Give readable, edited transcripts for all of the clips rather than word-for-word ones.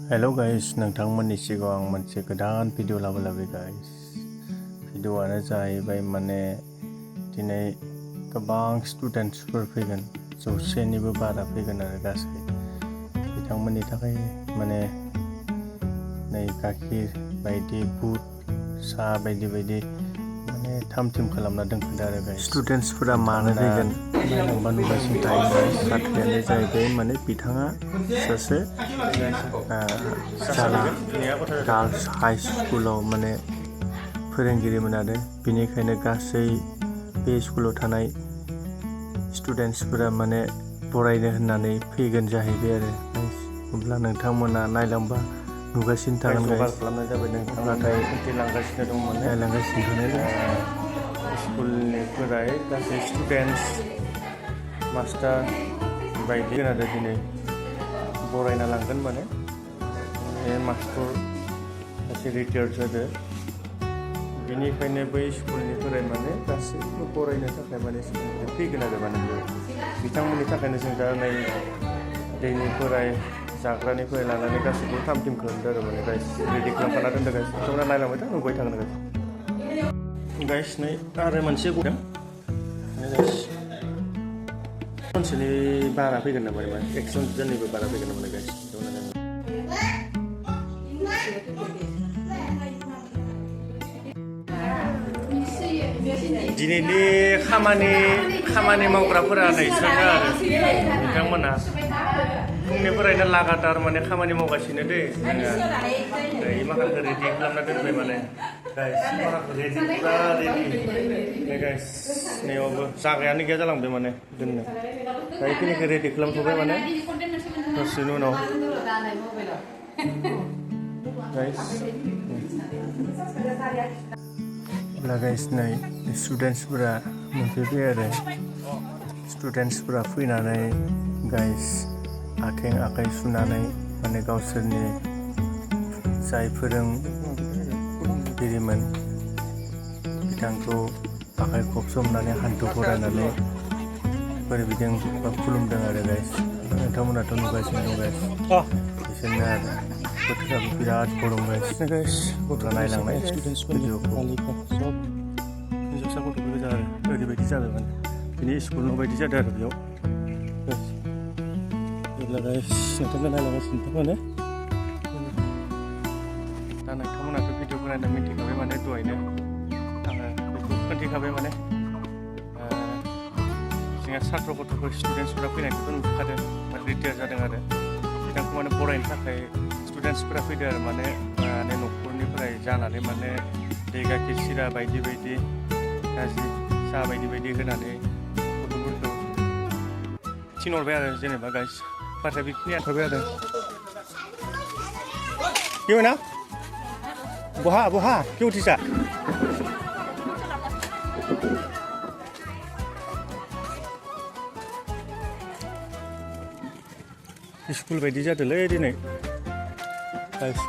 Hello guys नोंथांमोननि सिगाङाव आं मोनसे गोदान भिडिअ लाबोलायबाय गाइस भिडिअआनो जाहैबाय माने दिनै गोबां स्टुडेन्टसफोर फैगोन 100निबो बारा फैगोन आरो गासै बिथांमोननि थाखाय माने नै गाखिर बायदि बुट साहा बायदि बायदि माने थाम थिम खालामना दोनखादों आरो गाइस स्टुडेन्टसफोरा मानो फैगोन नायलांबा नुगासिनो थायो गाइस बाथ्रायानो जाहैबाय माने बिथाङा सासे जाला गार्ल्स हाई स्कुलाव माने फोरोंगिरिमोन आरो बेनिखायनो गासै बे स्कुलाव थानाय स्टुडेन्टसफोरा माने बरायनो होननानै फैगोन जाहैबाय आरो अब्ला नोंथांमोना नायलांबा नुगासिनो थागोन गाइस खालामनाय जाबाय नोंथाङा नाथाय दिन्थिलांगासिनो दंमोन नायलांगासिनो थानाय स्कुलनिफ्राय गासै स्टुडेन्टस मास्टार बायदि आरो दिनै बरायना लांगोन माने मास्टर सासे रिटायार जादों बेनिखायनो बै स्कुलनिफ्राय माने गासैबो बरायनो थाखाय माने स्कुलनिफ्राय फैगोन आरो माने बिथांमोननि थाखायनो जों दा नै दैनिफ्राय जाग्रानिफ्राय लानानै गासैखौबो थाम थिम खालामदों आरो माने गाइस रेडि खालामखाना दोनदों गाइस बिथांमोना नायलांबाय था नुबाय थागोन गाइस नै आरो मोनसे गदों सानसेनि बारा फैगोन नामा 100 जननिबो बारा फैगोन नामा गाइस दिनैनि खामानि मावग्राफोरा नैसोरो आरो बिथांमोना फुंनिफ्रायनो लागातार माने खामानि मावगासिनो दै माखासे रेडि खालामना दोनबाय माने गाइस रेडि फुरा रेडि गाइस नैयावबो जागायानो गैया जालांबाय माने दोननो दा बेखिनिखौ रेडि खालामथ'बाय माने दसेनि उनाव गाइस अब्ला गाइस नै स्टुडेन्टसफोरा मोनफैबाय आरो स्टुडेन्टसफोरा फैनानै गाइस आथिं आखाइ सुनानै माने गावसोरनि जाय फोरोंगिरिमोन बिथांखौ आखाइ खबसबनानै हान्थु खरायनानै बोरबिदों बा खुलुमदों आरो गाइस नोंथांमोनाथ' नुगासिनो दं गाइस बिसोरनो आरो बोथोराबो बिराद गरम गाइस गथ'आ नायलांनाय भिडिअखौ सब हिन्जावसा गथ'फोर गोजा आरो ओरैबायदि जाबाय माने बिनि स्कुल न' बायदि जादों आरो बेयाव जेब्ला गाइस नोंथांमोना नायलांगासिनो माने दा नोंथांमोनाथ' भिडिअखौ नायना मिथिखाबाय माने दहायनो आङो बेखौ खोन्थिखाबाय माने जोंहा साथ्र गथ'फोर स्टुडेन्टसफोरा फैनायखौथ' नुखादों रिटायार जादों आरो बिथांखौ माने बरायनो थाखाय स्टुडेन्टसफोरा फैदों आरो माने न'खरनिफ्राय जानानै माने दै गाइखेर सिरा बायदि बायदि गाज्रि साहा बायदि बायदि होनानै गथ'फोरखौ थिनहरबाय आरो जेनेबा गाइस बाथ्राया बेखिनिया थाबाय आरो केउ ना बहा केउ उठिसा स्कुल बायदि जादोंलै दिनै guys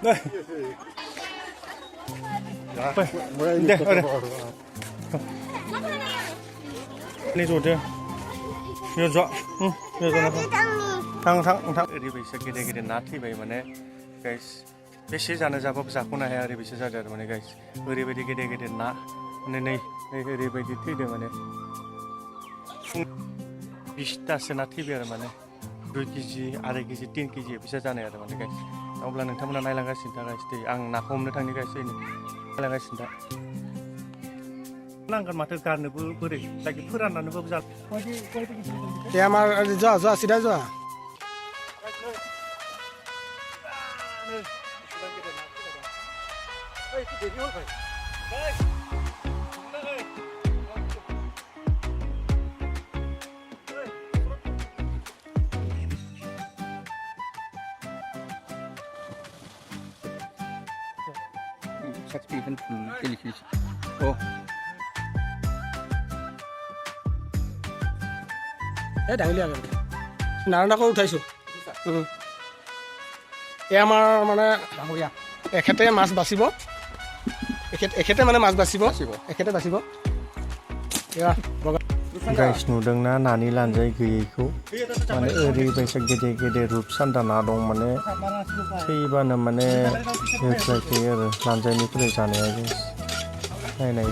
they ini sudah ya jok थां ओरैबायसा गेदेर गेदेर ना थैबाय माने गाइस बेसे जानो जाबाबो जाख'नो हाया ओरैबायसा जादों आरो माने गाइस ओरैबायदि गेदेर गेदेर ना माने नै ओरैबायदि थैदों माने 20तासो ना थैबाय आरो माने 2 केजि 2.5 केजि 3 केजि फैसा जानाय आरो माने गाइस अब्ला नोंथांमोना नायलांगासिनो था गाइस दै आं नाखौ हमनो थांनि गाइस नायलांगासिनो था नांगोन माथो गारनोबो बोरै लाइक फोराननानैबाबो जा ए आमार जा सिदा जा Oh. ডাঙিলি আগে নাৰায়ণাকো উঠাইছোঁ এই আমাৰ মানে এখেতে মাছ বাচিব এখেতে মানে মাছ বাচিব এখেতে বাচিব এয়া বগা गाइस नुदोंना नानि लानजाय गैयैखौ माने ओरैबायसा गेदेर गेदेर रुपसान्दा ना दं माने थैबानो माने होख्लायखायो आरो लानजायनिफ्राय जानाया नायनाय